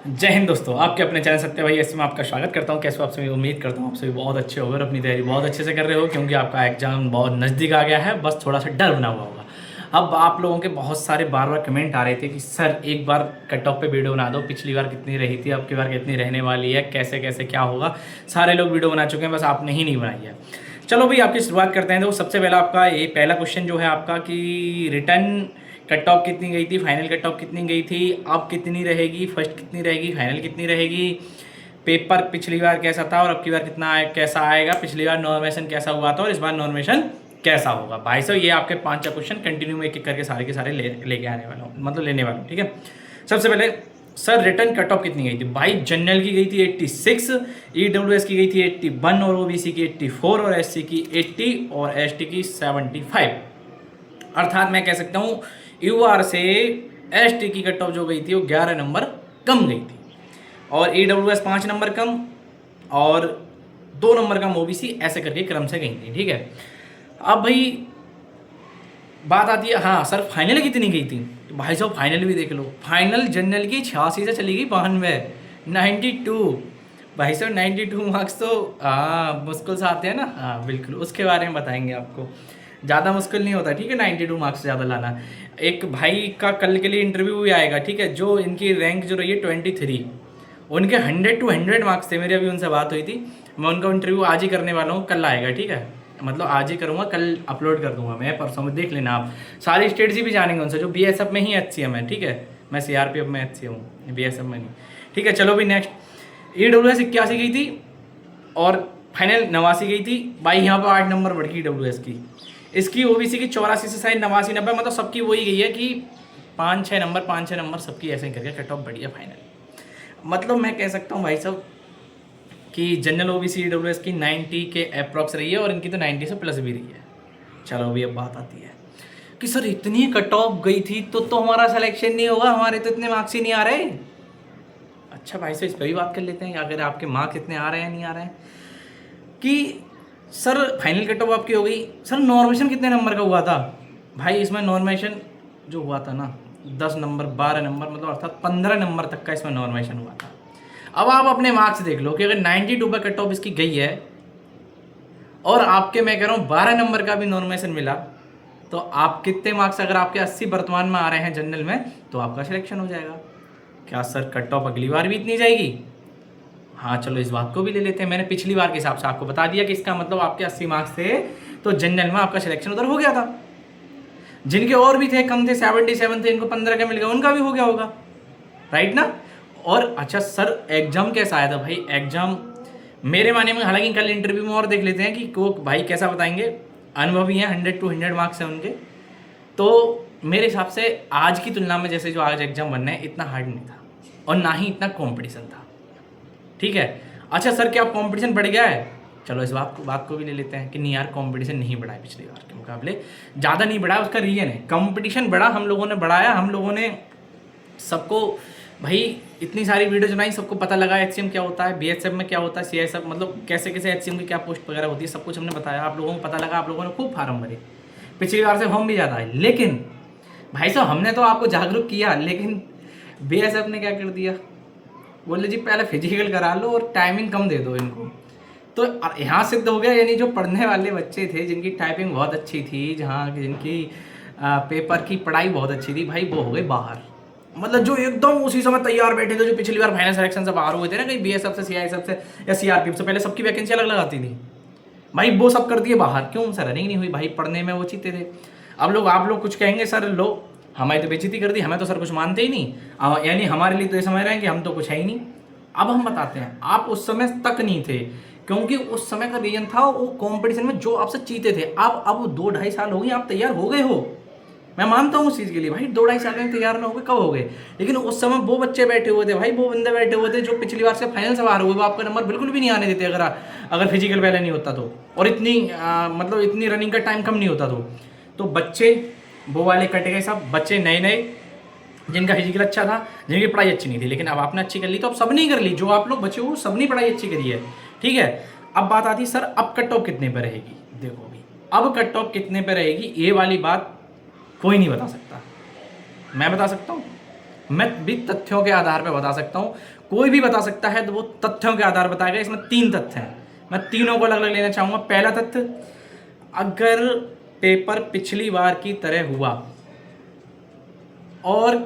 जय हिंद दोस्तों, आपके अपने चैनल सत्य भाई ऐसे में आपका स्वागत करता हूं। कैसे हो आप सभी? उम्मीद करता हूं आप सभी बहुत अच्छे हो और अपनी तैयारी बहुत अच्छे से कर रहे हो, क्योंकि आपका एग्जाम बहुत नज़दीक आ गया है। बस थोड़ा सा डर बना हुआ होगा। अब आप लोगों के बहुत सारे बार बार कमेंट आ रहे थे कि सर एक बार कट ऑफ पे वीडियो बना दो, पिछली बार कितनी रही थी, अब की बार कितनी रहने वाली है, कैसे कैसे क्या होगा। सारे लोग वीडियो बना चुके हैं, बस आपने ही नहीं बनाई है। चलो भाई, आपकी शुरुआत करते हैं। तो सबसे पहला आपका ये पहला क्वेश्चन जो है आपका कि रिटर्न कट ऑफ कितनी गई थी, फाइनल कट ऑफ कितनी गई थी, अब कितनी रहेगी, फर्स्ट कितनी रहेगी, फाइनल कितनी रहेगी, पेपर पिछली बार कैसा था और अब की बार कितना कैसा आएगा, पिछली बार नॉर्मेशन कैसा हुआ था और इस बार नॉर्मेशन कैसा होगा। भाई साहब, ये आपके 5 क्वेश्चन कंटिन्यू में एक एक करके सारे के सारे लेके आने वाला हूँ, मतलब लेने वाला हूँ। ठीक है, सबसे पहले सर रिटर्न कट ऑफ कितनी गई थी? भाई जनरल की गई थी 86, ईडब्ल्यूएस की गई थी 81 और ओबीसी की 84 और एससी की 80 और एसटी की 75। अर्थात मैं कह सकता हूँ यूआर से एसटी की कट ऑफ जो गई थी वो 11 नंबर कम गई थी और ईडब्ल्यूएस 5 नंबर कम और 2 नंबर कम ओबीसी, ऐसे करके क्रम से गई थी। ठीक है, अब भाई बात आती है, हाँ सर फाइनल कितनी गई थी? तो भाई साहब फाइनल भी देख लो। फाइनल जनरल की 86 से चली गई 92, 92। भाई साहब 92 मार्क्स तो हाँ मुश्किल से आते हैं ना। हाँ बिल्कुल, उसके बारे में बताएंगे आपको। ज़्यादा मुश्किल नहीं होता, ठीक है, 92 मार्क्स से ज़्यादा लाना। एक भाई का कल के लिए इंटरव्यू भी आएगा, ठीक है, जो इनकी रैंक जो रही है 23, उनके 100 टू 100 मार्क्स थे। मेरी अभी उनसे बात हुई थी, मैं उनका इंटरव्यू आज ही करने वाला हूँ, कल आएगा। ठीक है, मतलब आज ही करूँगा, कल अपलोड कर दूंगा मैं, परसों में देख लेना आप। सारी स्टेट्स भी जानेंगे उनसे, जो बीएसएफ में ही एचसीएम है। ठीक है, मैं सीआरपीएफ में एचसीएम हूँ, बीएसएफ में नहीं। ठीक है, चलो भी नेक्स्ट। ईडब्ल्यूएस 81 गई थी और फाइनल 89 गई थी। भाई यहाँ पर 8 नंबर बढ़ गई ईडब्ल्यूएस की। इसकी ओबीसी की 84 से शायद 89 90, मतलब सबकी वही गई है कि 5-6 नंबर सबकी ऐसे ही करके कट ऑफ बढ़ी है फाइनल। मतलब मैं कह सकता हूँ भाई साहब कि जनरल ओबीसी ईडब्ल्यूएस की 90 के अप्रॉक्स रही है और इनकी तो 90 से प्लस भी रही है। चलो अभी अब बात आती है कि सर इतनी कट ऑफ गई थी तो हमारा सिलेक्शन नहीं होगा, हमारे तो इतने मार्क्स ही नहीं आ रहे। अच्छा भाई साहब, इस पर भी बात कर लेते हैं, अगर आपके मार्क्स इतने आ रहे हैं नहीं आ रहे हैं कि सर फाइनल कट ऑफ आपकी हो गई, सर नॉर्मेशन कितने नंबर का हुआ था? भाई इसमें नॉर्मेशन जो हुआ था ना 10 नंबर 12 नंबर, मतलब अर्थात 15 नंबर तक का इसमें नॉर्मेशन हुआ था। अब आप अपने मार्क्स देख लो कि अगर 92 पर कट ऑफ इसकी गई है और आपके मैं कह रहा हूँ 12 नंबर का भी नॉर्मेशन मिला, तो आप कितने मार्क्स, अगर आपके 80 वर्तमान में आ रहे हैं जनरल में, तो आपका सिलेक्शन हो जाएगा। क्या सर कट ऑफ अगली बार भी इतनी जाएगी? हाँ चलो इस बात को भी ले लेते हैं। मैंने पिछली बार के हिसाब से आपको बता दिया कि इसका मतलब आपके 80 मार्क्स थे तो जनरल में आपका सिलेक्शन उधर हो गया था। जिनके और भी थे, कम थे, 77 थे, इनको 15 का मिल गया, उनका भी हो गया होगा, राइट ना? और अच्छा सर एग्जाम कैसा आया था? भाई एग्जाम मेरे माने में, हालांकि कल इंटरव्यू में और देख लेते हैं कि वो भाई कैसा बताएंगे, अनुभवी हैं, 100 टू 100 मार्क्स हैं उनके। तो मेरे हिसाब से आज की तुलना में जैसे जो आज एग्जाम बनना है इतना हार्ड नहीं था और ना ही इतना कॉम्पिटिशन था। ठीक है, अच्छा सर क्या कंपटीशन बढ़ गया है? चलो इस बात को भी ले लेते हैं कि नहीं यार कंपटीशन नहीं बढ़ा है, पिछली बार के मुकाबले ज़्यादा नहीं बढ़ा है। उसका रीज़न है कंपटीशन बढ़ा, हम लोगों ने बढ़ाया, हम लोगों ने सबको भाई इतनी सारी वीडियो बनाई, सबको पता लगा एचसीएम क्या होता है, बीएसएफ में क्या होता है, सीआईएसएफ मतलब कैसे कैसे एचसीएम की क्या पोस्ट वगैरह होती है, सब कुछ हमने बताया, आप लोगों को पता लगा, आप लोगों ने खूब फार्म भरे। पिछली बार से हम भी ज़्यादा है, लेकिन भाई साहब हमने तो आपको जागरूक किया, लेकिन बीएसएफ ने क्या कर दिया, बोले जी पहले फिजिकल करा लो और टाइमिंग कम दे दो इनको। तो यहाँ सिद्ध हो गया, यानी जो पढ़ने वाले बच्चे थे जिनकी टाइपिंग बहुत अच्छी थी, जहाँ जिनकी पेपर की पढ़ाई बहुत अच्छी थी, भाई वो हो गए बाहर। मतलब जो एकदम उसी समय तैयार बैठे थे, जो पिछली बार फाइनल सिलेक्शन से बाहर हुए थे ना, कहीं बीएसएफ से, सीआईएसएफ से या सीआरपीएफ से, पहले सबकी वैकेंसी अलग लगाती थी, भाई वो सब कर दिए बाहर। क्यों सर? रनिंग नहीं हुई भाई, पढ़ने में वो चीते थे। अब आप लोग कुछ कहेंगे, सर लो हमारी तो बेइज्जती कर दी, हमें तो सर कुछ मानते ही नहीं, यानी हमारे लिए तो ये समझ रहे हैं कि हम तो कुछ है ही नहीं। अब हम बताते हैं, आप उस समय तक नहीं थे, क्योंकि उस समय का रीजन था वो कंपटीशन में जो आपसे चीते थे। अब 2-2.5 साल हो गए, आप तैयार हो गए हो, मैं मानता हूँ उस चीज़ के लिए भाई, 2-2.5 साल में तैयार ना हो गए, कब हो गए? लेकिन उस समय वो बच्चे बैठे हुए थे भाई, वो बंदे बैठे हुए थे जो पिछली बार से फाइनल से बाहर हुए, वो आपका नंबर बिल्कुल भी नहीं आने देते अगर फिजिकल पहले नहीं होता तो, और इतनी मतलब इतनी रनिंग का टाइम कम नहीं होता तो बच्चे वो वाले कटे गए, सब बच्चे नए नए जिनका फिजिकल अच्छा था, जिनकी पढ़ाई अच्छी नहीं थी, लेकिन अब आपने अच्छी कर ली तो अब सब नहीं कर ली, जो आप लोग बचे हो सब नहीं पढ़ाई अच्छी करी है। ठीक है, अब बात आती है सर अब कट ऑफ कितने पर रहेगी? देखो अभी अब कट ऑफ कितने पर रहेगी, ये वाली बात कोई नहीं बता सकता, मैं बता सकता हूँ। मैं भी तथ्यों के आधार पर बता सकता हूँ। कोई भी बता सकता है तो वो तथ्यों के आधार पर बताएगा। इसमें 3 तथ्य हैं, मैं तीनों को अलग अलग लेना चाहूँगा। पहला तथ्य, अगर पेपर पिछली बार की तरह हुआ और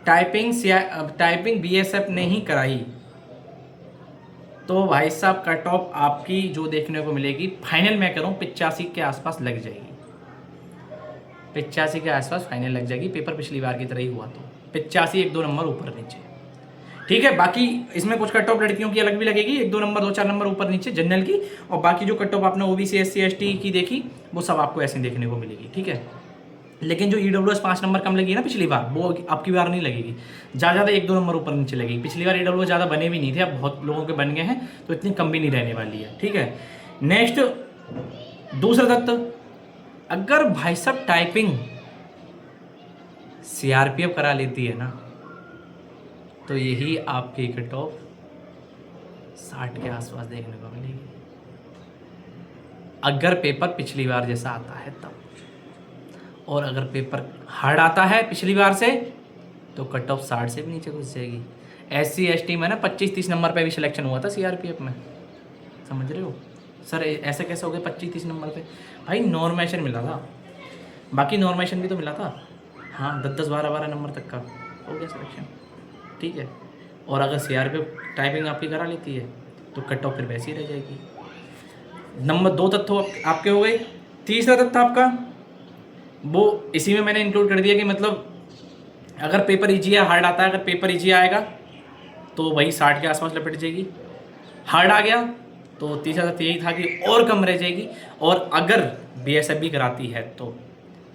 टाइपिंग बीएसएफ ने ही कराई तो भाई साहब कट ऑफ आपकी जो देखने को मिलेगी, फाइनल मैं करूँ 85 के आसपास लग जाएगी। 85 के आसपास फाइनल लग जाएगी, पेपर पिछली बार की तरह ही हुआ तो 85 1-2 नंबर ऊपर नीचे, ठीक है। बाकी इसमें कुछ कट ऑफ लड़कियों की अलग भी लगेगी, 1-2 नंबर 2-4 नंबर ऊपर नीचे जनरल की, और बाकी जो कट ऑफ आपने ओबीसी एससी एसटी की देखी वो सब आपको ऐसे देखने को मिलेगी, ठीक है। लेकिन जो ईडब्ल्यूएस 5 नंबर कम लगी ना पिछली बार, वो आपकी बार नहीं लगेगी, ज़्यादा 1-2 नंबर ऊपर नीचे लगेगी। पिछली बार ईडब्ल्यूएस ज़्यादा बने भी नहीं थे, अब बहुत लोगों के बन गए हैं तो इतनी कम भी नहीं रहने वाली है, ठीक है। नेक्स्ट दूसरा तत्व, अगर भाई साहब टाइपिंग सीआरपीएफ करा लेती है ना तो यही आपकी कट ऑफ 60 के आसपास देखने को मिलेगी, अगर पेपर पिछली बार जैसा आता है तब। और अगर पेपर हार्ड आता है पिछली बार से तो कट ऑफ 60 से भी नीचे घुस जाएगी। एससी एसटी में ना 25-30 नंबर पे भी सिलेक्शन हुआ था सीआरपीएफ में, समझ रहे हो सर? ऐसे कैसे हो गए 25-30 नंबर पे? भाई नॉर्मेशन मिला था, बाकी नॉर्मेशन भी तो मिला था, हाँ 10-10 12-12 नंबर तक का हो गया सिलेक्शन, ठीक है। और अगर सीआरपीएफ टाइपिंग आपकी करा लेती है तो कट ऑफ फिर वैसी रह जाएगी। नंबर 2 तत्व आपके हो गए। तीसरा तत्व आपका वो इसी में मैंने इंक्लूड कर दिया कि मतलब अगर पेपर इजी या हार्ड आता है, अगर पेपर इजी आएगा तो वही 60 के आसपास लपट जाएगी, हार्ड आ गया तो तीसरा तत्व यही था कि और कम रह जाएगी। और अगर बीएसएफ भी कराती है तो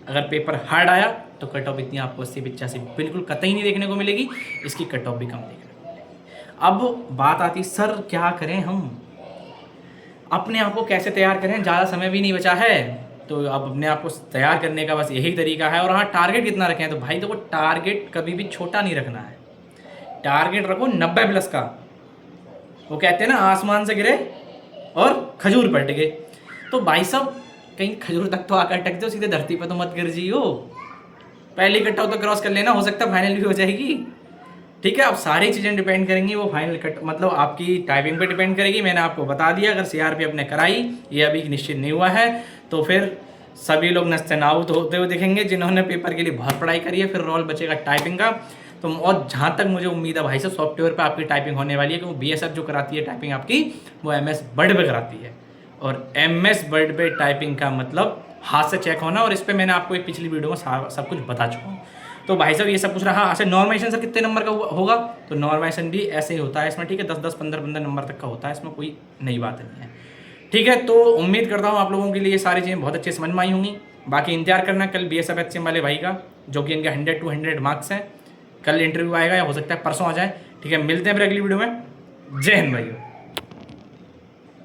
अगर पेपर हार्ड आया तो कट ऑफ इतनी आपको 80-85 बिल्कुल कतई नहीं देखने को मिलेगी, इसकी कट ऑफ भी कम देखने को मिलेगी। अब बात आती सर क्या करें हम, अपने आप को कैसे तैयार करें, ज़्यादा समय भी नहीं बचा है तो अब अपने आप को तैयार करने का बस यही तरीका है। और हाँ, टारगेट कितना रखें, तो भाई देखो टारगेट कभी भी छोटा नहीं रखना है, टारगेट रखो 90+ का। वो कहते हैं ना आसमान से गिरे और खजूर पलट गए, तो भाई साहब कहीं खजूर तक तो आकर अटक जाओ, सीधे धरती पर तो मत गिर जियो, पहली कट ऑफ तो क्रॉस कर लेना, हो सकता है फाइनल भी हो जाएगी, ठीक है। अब सारी चीज़ें डिपेंड करेंगी, वो फाइनल कट मतलब आपकी टाइपिंग पे डिपेंड करेगी। मैंने आपको बता दिया, अगर सीआरपीएफ ने कराई, ये अभी निश्चित नहीं हुआ है, तो फिर सभी लोग नस्तनाबूत होते हुए दिखेंगे जिन्होंने पेपर के लिए बहुत पढ़ाई करी है, फिर रोल बचेगा टाइपिंग का। तो और जहाँ तक मुझे उम्मीद है भाई साहब सॉफ्टवेयर पर आपकी टाइपिंग होने वाली है, क्योंकि बीएसएफ जो कराती है टाइपिंग आपकी वो एमएस वर्ड पे कराती है, और एमएस वर्ड पे टाइपिंग का मतलब हाथ से चेक होना, और इस पर मैंने आपको एक पिछली वीडियो में सब कुछ बता चुका हूँ। तो भाई साहब ये सब कुछ रहा। अच्छा नॉर्मेशन सर कितने नंबर का होगा, तो नॉर्मेशन भी ऐसे ही होता है इसमें, ठीक है, 10-10 15-15 नंबर तक का होता है, इसमें कोई नई बात नहीं है, ठीक है। तो उम्मीद करता हूँ आप लोगों के लिए ये सारी चीज़ें बहुत अच्छे समझ में आई होंगी। बाकी इंतजार करना कल बीएसएफ एचसीएम वाले भाई का, जो कि इनके 100-100 मार्क्स हैं। कल इंटरव्यू आएगा या हो सकता है परसों आ जाए, ठीक है। मिलते हैं फिर अगली वीडियो में। जय हिंद भाइयों।